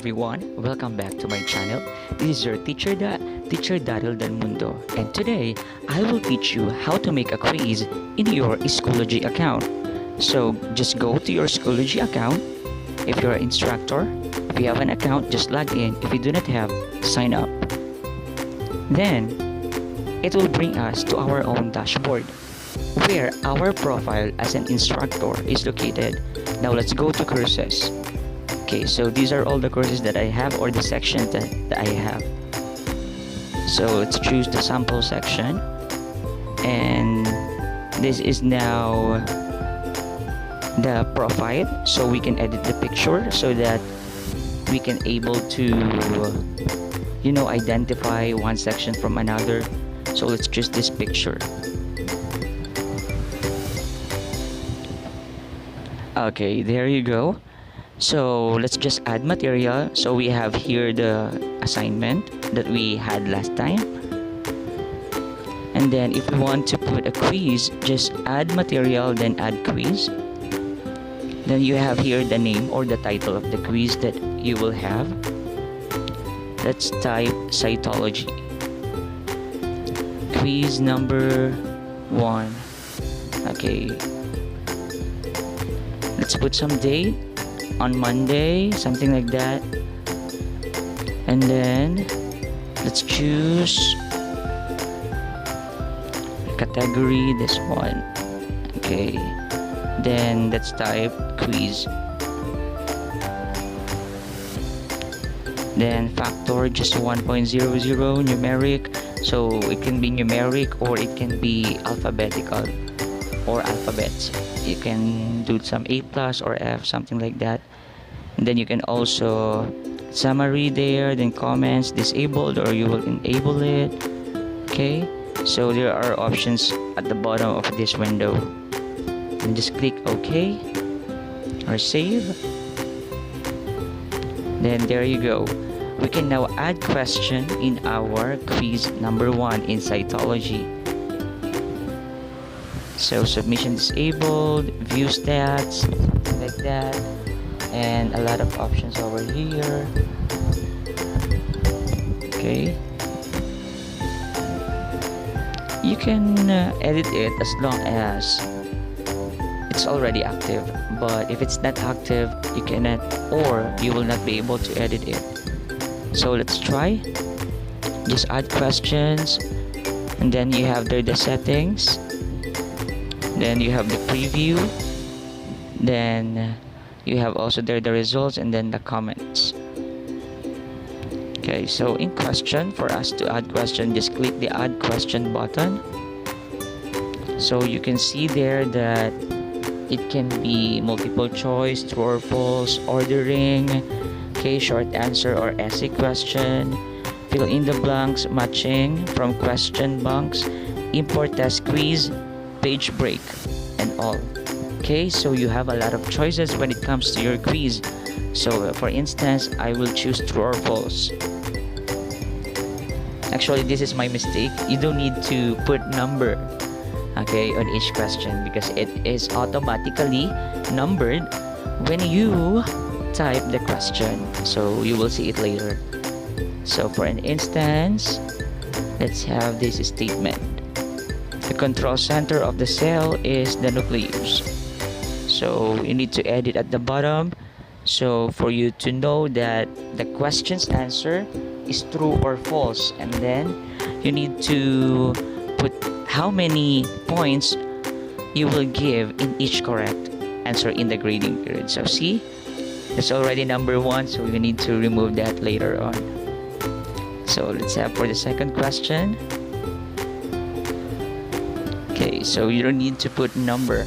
everyone, welcome back to my channel. This is your teacher Daryl Del Mundo, and today I will teach you how to make a quiz in your Schoology account. So just go to your Schoology account. If you're an instructor, if you have an account, just log in. If you do not have, sign up. Then it will bring us to our own dashboard where our profile as an instructor is located. Now let's go to courses. Okay, so these are all the courses that I have, or the sections that I have. So let's choose the sample section, and this is now the profile, so we can edit the picture so that we can able to identify one section from another. So let's choose this picture. Okay, there you go. So let's just add material. So we have here the assignment that we had last time, and then if we want to put a quiz, just add material, then add quiz. Then you have here the name or the title of the quiz that you will have. Let's type cytology, quiz number 1. Okay, let's put some date on Monday, something like that. And then let's choose category, this one. Okay, then let's type quiz. Then factor, just 1.00, numeric. So it can be numeric or it can be alphabetical or alphabets. You can do some A plus or F, something like that. And then you can also summary there, then comments, disabled, or you will enable it. Okay, so there are options at the bottom of this window, and just click OK or save. Then there you go. We can now add question in our quiz number 1 in cytology. So submission disabled, view stats, something like that, and a lot of options over here. Okay, you can edit it as long as it's already active, but if it's not active, you cannot, or you will not be able to edit it. So let's try. Just add questions, and then you have there the settings. Then you have the preview, then you have also there the results, and then the comments. Okay, so in question, for us to add question, just click the add question button. So you can see there that it can be multiple choice, true or false, ordering, okay, short answer or essay question, fill in the blanks, matching from question banks, import test quiz, page break, and all. Okay, so you have a lot of choices when it comes to your quiz. So for instance, I will choose true or false. Actually, this is my mistake. You don't need to put number, okay, on each question, because it is automatically numbered when you type the question. So you will see it later. So for an instance, let's have this statement. The control center of the cell is the nucleus. So you need to edit at the bottom, so for you to know that the question's answer is true or false, and then you need to put how many points you will give in each correct answer in the grading period. So see, it's already number 1, so you need to remove that later on. So let's have for the second question. Okay, so you don't need to put number.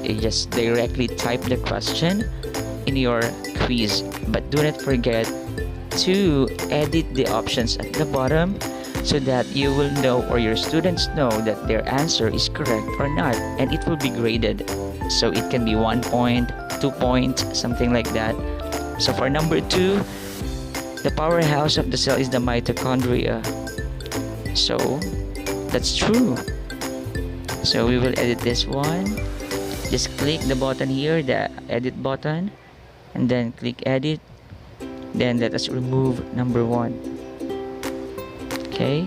You just directly type the question in your quiz, but do not forget to edit the options at the bottom so that you will know, or your students know, that their answer is correct or not, and it will be graded. So it can be 1 point, 2 points, something like that. So for number 2, the powerhouse of the cell is the mitochondria. So that's true. So we will edit this one. Just click the button here, the edit button, and then click edit. Then let us remove number 1. Okay.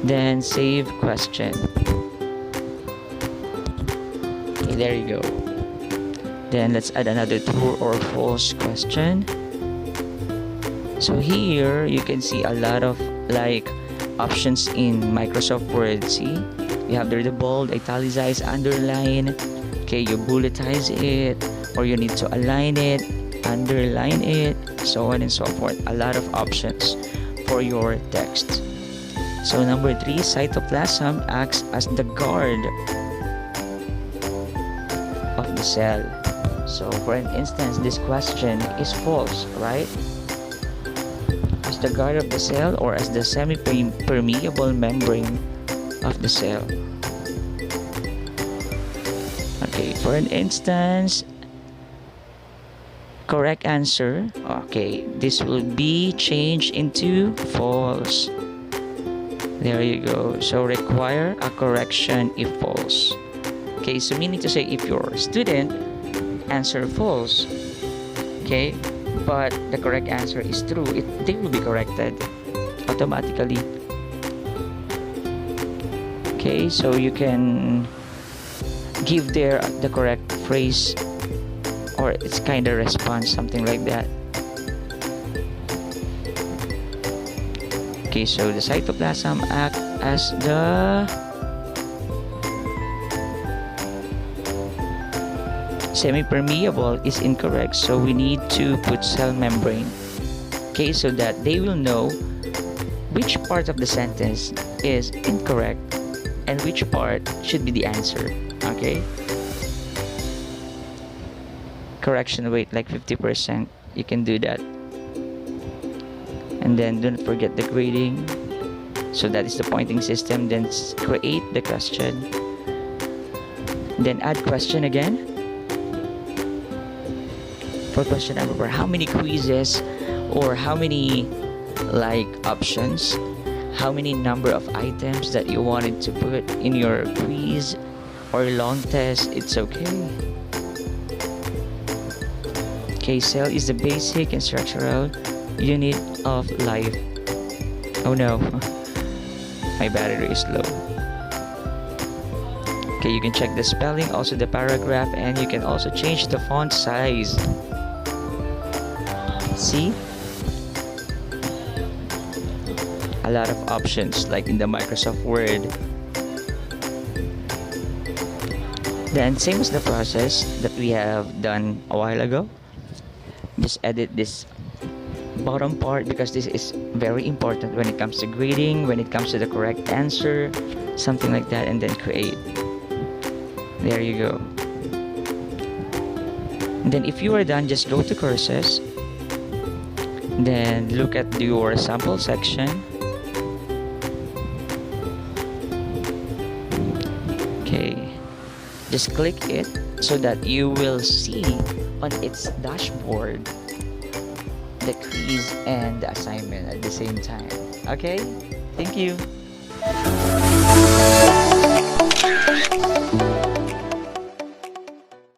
Then save question. Okay, there you go. Then let's add another true or false question. So here you can see a lot of like options in Microsoft Word. See, you have there the bold, italicize, underline. Okay, you bulletize it, or you need to align it, underline it, so on and so forth. A lot of options for your text. So number 3, cytoplasm acts as the guard of the cell. So for an instance, this question is false, right? As the guard of the cell or as the semi-permeable membrane of the cell. Okay, for an instance, correct answer. Okay, this will be changed into false. There you go. So require a correction if false. Okay, so meaning to say if your student answer false, okay, but the correct answer is true, they will be corrected automatically. Okay, so you can give there the correct phrase, or it's kind of response, something like that. Okay, so the cytoplasm act as the semi-permeable is incorrect, so we need to put cell membrane. Okay, so that they will know which part of the sentence is incorrect and which part should be the answer. Okay, correction weight like 50%, you can do that. And then don't forget the grading. So that is the pointing system. Then create the question, then add question again. For question number 4, how many quizzes or how many like options, how many number of items that you wanted to put in your quiz or long test, it's okay. Okay, cell is the basic and structural unit of life. Oh no, my battery is low. Okay, you can check the spelling, also the paragraph, and you can also change the font size. See? A lot of options like in the Microsoft Word. Then same as the process that we have done a while ago. Just edit this bottom part because this is very important when it comes to grading, when it comes to the correct answer, something like that, and then create. There you go. And then if you are done, just go to courses, then look at your sample section. Okay, just click it so that you will see on its dashboard the quiz and the assignment at the same time. Okay, thank you.